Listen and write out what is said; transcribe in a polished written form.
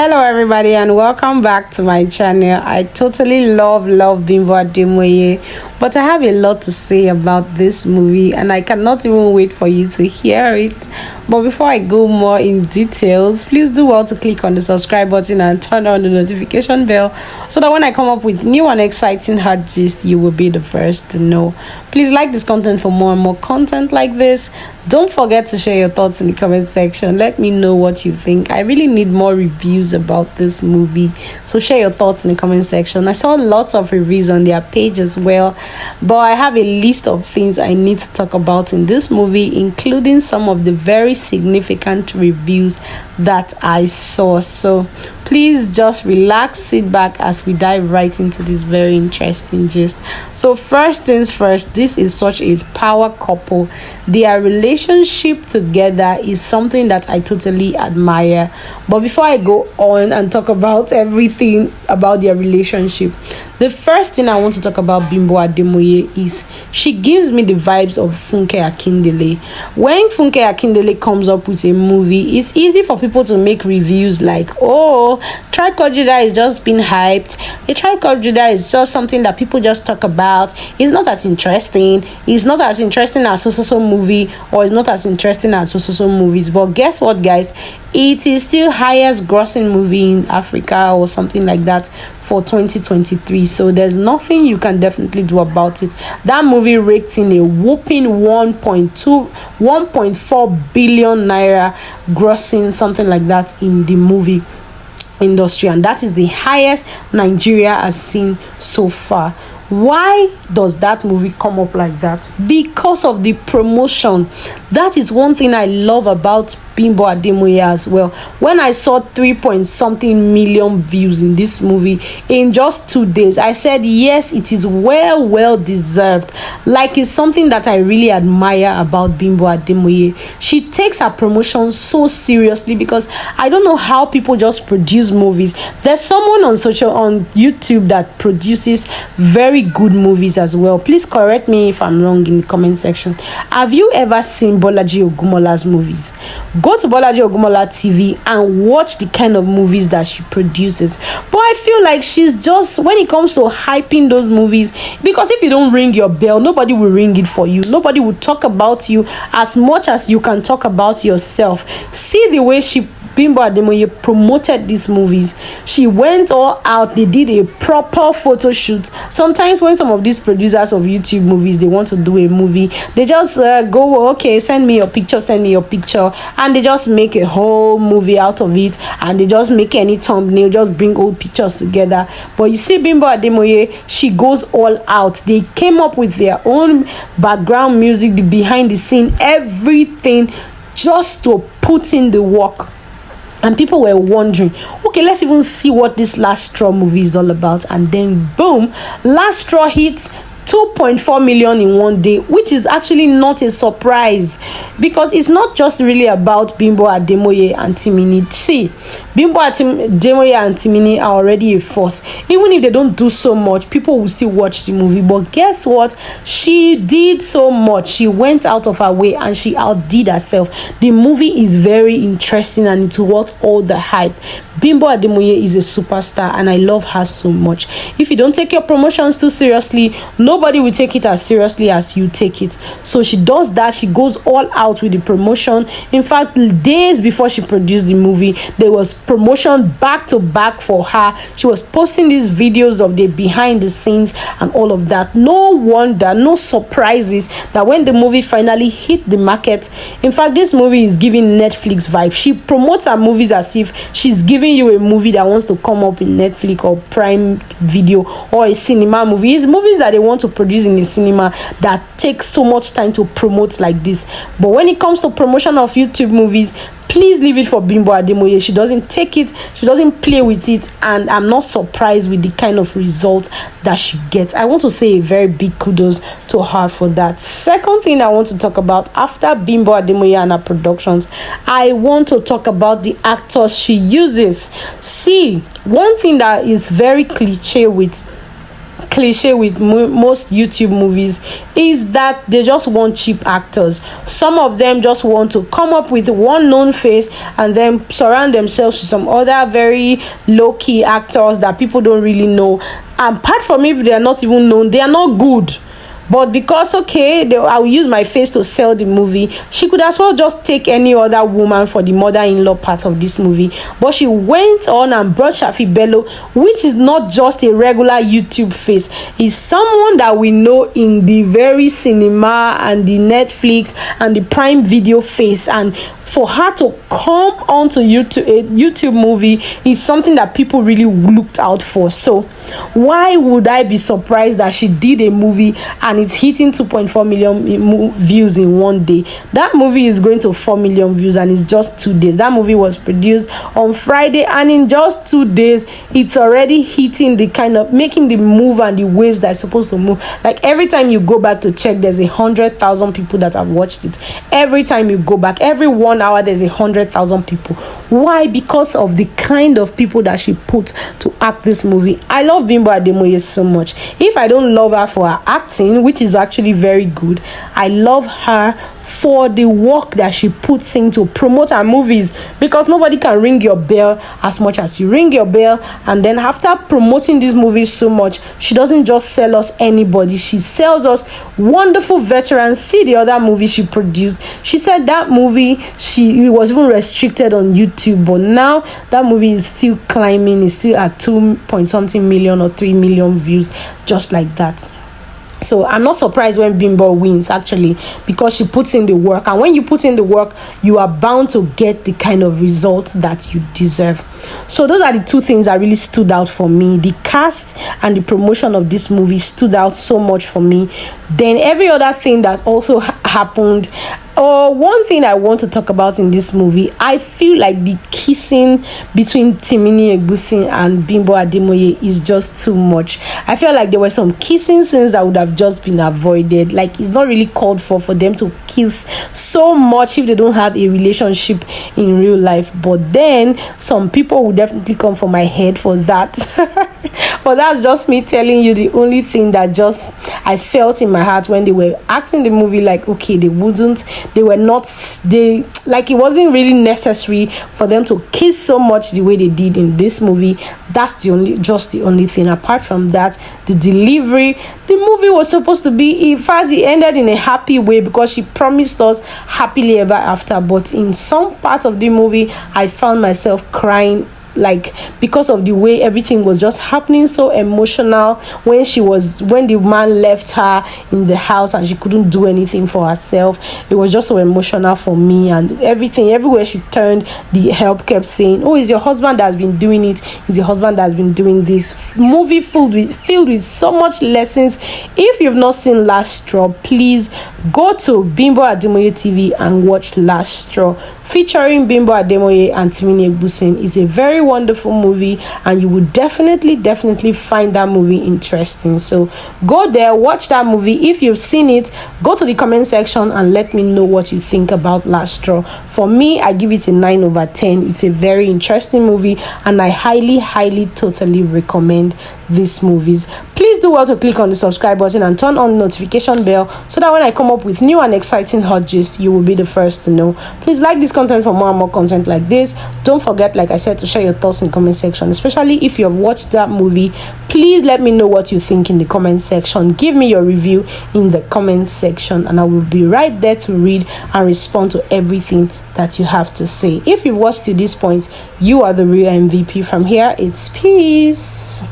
Hello everybody and welcome back to my channel. I totally love Bimbo Ademoye, but I have a lot to say about this movie and I cannot even wait for you to hear it. But before I go more in details, please do well to click on the subscribe button and turn on the notification bell so that when I come up with new and exciting hot gist, you will be the first to know. Please like this content for more and more content like this. Don't forget to share your thoughts in the comment section. Let me know what you think. I really need more reviews about this movie, so share your thoughts in the comment section. I saw lots of reviews on their page as well, but I have a list of things I need to talk about in this movie, including some of the very significant reviews that I saw. So please just relax, sit back as we dive right into this very interesting gist. So first things first, this is such a power couple. Their relationship together is something that I totally admire. But before I go on and talk about everything about their relationship, the first thing I want to talk about Bimbo Ademoye is she gives me the vibes of Funke Akindele. When Funke Akindele comes up with a movie, it's easy for people to make reviews like, oh, Tribe Called Judah is just being hyped. A Tribe Called Judah is just something that people just talk about. It's not as interesting. It's not as interesting as so movie, or it's not as interesting as so movies. But guess what, guys? It is still highest grossing movie in Africa or something like that for 2023. So there's nothing you can definitely do about it. That movie raked in a whooping 1.4 billion naira grossing, something like that, in the movie industry, and that is the highest Nigeria has seen so far. Why does that movie come up like that? Because of the promotion. That is one thing I love about Bimbo Ademoye as well. When I saw 3-point-something million views in this movie in just 2 days, I said yes, it is well deserved. Like, it's something that I really admire about Bimbo Ademoye. She takes her promotion so seriously, because I don't know how people just produce movies. There's someone on YouTube that produces very good movies as well. Please correct me if I'm wrong in the comment section. Have you ever seen Bolaji Ogumola's movies? Go to Bolaji Ogumola TV and watch the kind of movies that she produces. But I feel like she's just, when it comes to hyping those movies, because if you don't ring your bell, nobody will ring it for you. Nobody will talk about you as much as you can talk about yourself. See the way Bimbo Ademoye promoted these movies. She went all out. They did a proper photo shoot. Sometimes when some of these producers of YouTube movies, they want to do a movie, they just go, okay, send me your picture, and they just make a whole movie out of it, and they just make any thumbnail, just bring old pictures together. But you see Bimbo Ademoye, she goes all out. They came up with their own background music, the behind the scene, everything, just to put in the work. And people were wondering, okay, let's even see what this Last Straw movie is all about. And then boom, Last Straw hits 2.4 million in one day, which is actually not a surprise, because it's not just really about Bimbo Ademoye and Timini. See, Bimbo Ademoye and Timini are already a force. Even if they don't do so much, people will still watch the movie. But guess what? She did so much. She went out of her way and she outdid herself. The movie is very interesting and it's worth all the hype. Bimbo Ademoye is a superstar and I love her so much. If you don't take your promotions too seriously, nobody will take it as seriously as you take it. So she does that. She goes all out with the promotion. In fact, days before she produced the movie, there was promotion back to back for her. She was posting these videos of the behind the scenes and all of that. No wonder, no surprises that when the movie finally hit the market, in fact, this movie is giving Netflix vibe. She promotes her movies as if she's giving you a movie that wants to come up in Netflix or Prime Video or a cinema movie. It's movies that they want to produce in a cinema that takes so much time to promote like this. But when it comes to promotion of YouTube movies, please leave it for Bimbo Ademoye. She doesn't take it, she doesn't play with it, and I'm not surprised with the kind of result that she gets. I want to say a very big kudos to her for that. Second thing I want to talk about, after Bimbo Ademoye and her productions, I want to talk about the actors she uses. See, one thing that is very cliche with cliche with most YouTube movies is that they just want cheap actors. Some of them just want to come up with one known face and then surround themselves with some other very low-key actors that people don't really know. And apart from, if they are not even known, they are not good. But because, okay, I will use my face to sell the movie, she could as well just take any other woman for the mother-in-law part of this movie. But she went on and brought Shafi Bello, which is not just a regular YouTube face. It's someone that we know in the very cinema and the Netflix and the Prime Video face. And for her to come onto YouTube, a YouTube movie, is something that people really looked out for. So why would I be surprised that she did a movie and it's hitting 2.4 million views in one day? That movie is going to 4 million views and it's just 2 days. That movie was produced on Friday, and in just 2 days it's already hitting the kind of, making the move and the waves that's supposed to move. Like every time you go back to check, there's 100,000 people that have watched it. Every time you go back, every 1 hour, there's 100,000 people. Why? Because of the kind of people that she put to act this movie. I love Bimbo Ademoye so much. If I don't love her for her acting, which is actually very good, I love her for the work that she puts in to promote her movies, because nobody can ring your bell as much as you ring your bell. And then after promoting these movies so much, she doesn't just sell us anybody, she sells us wonderful veterans. See the other movie she produced. She said that movie, it was even restricted on YouTube, but now that movie is still climbing. It's still at 2 point something million or 3 million views, just like that. So I'm not surprised when Bimbo wins, actually, because she puts in the work. And when you put in the work, you are bound to get the kind of results that you deserve. So those are the two things that really stood out for me. The cast and the promotion of this movie stood out so much for me. Then every other thing that also happened. One thing I want to talk about in this movie, I feel like the kissing between Timini, Egbuson and Bimbo Ademoye is just too much. I feel like there were some kissing scenes that would have just been avoided. Like, it's not really called for them to kiss so much if they don't have a relationship in real life. But then some people would definitely come for my head for that. But that's just me telling you the only thing that just I felt in my heart when they were acting the movie. Like, okay, they like, it wasn't really necessary for them to kiss so much the way they did in this movie. That's the only thing. Apart from that, the delivery, the movie was supposed to be, in fact, it ended in a happy way because she promised us happily ever after. But in some part of the movie, I found myself crying, like, because of the way everything was just happening, so emotional. When the man left her in the house and she couldn't do anything for herself, it was just so emotional for me. And everywhere she turned, the help kept saying, oh, it's your husband that has been doing it, it's your husband that has been doing this. Movie filled with so much lessons. If you've not seen Last Straw, please go to Bimbo Ademoye TV and watch Last Straw, featuring Bimbo Ademoye and Timini Egbuson. It's a very wonderful movie, and you will definitely find that movie interesting. So go there, watch that movie. If you've seen it, go to the comment section and let me know what you think about Last Straw. For me, I give it a 9/10. It's a very interesting movie, and I highly totally recommend these movies. Please do well to click on the subscribe button and turn on the notification bell so that when I come up with new and exciting hot gist, you will be the first to know. Please like this content for more and more content like this. Don't forget, like I said, to share your thoughts in the comment section, especially if you have watched that movie. Please let me know what you think in the comment section. Give me your review in the comment section, and I will be right there to read and respond to everything that you have to say. If you've watched to this point, you are the real MVP. From here, it's peace.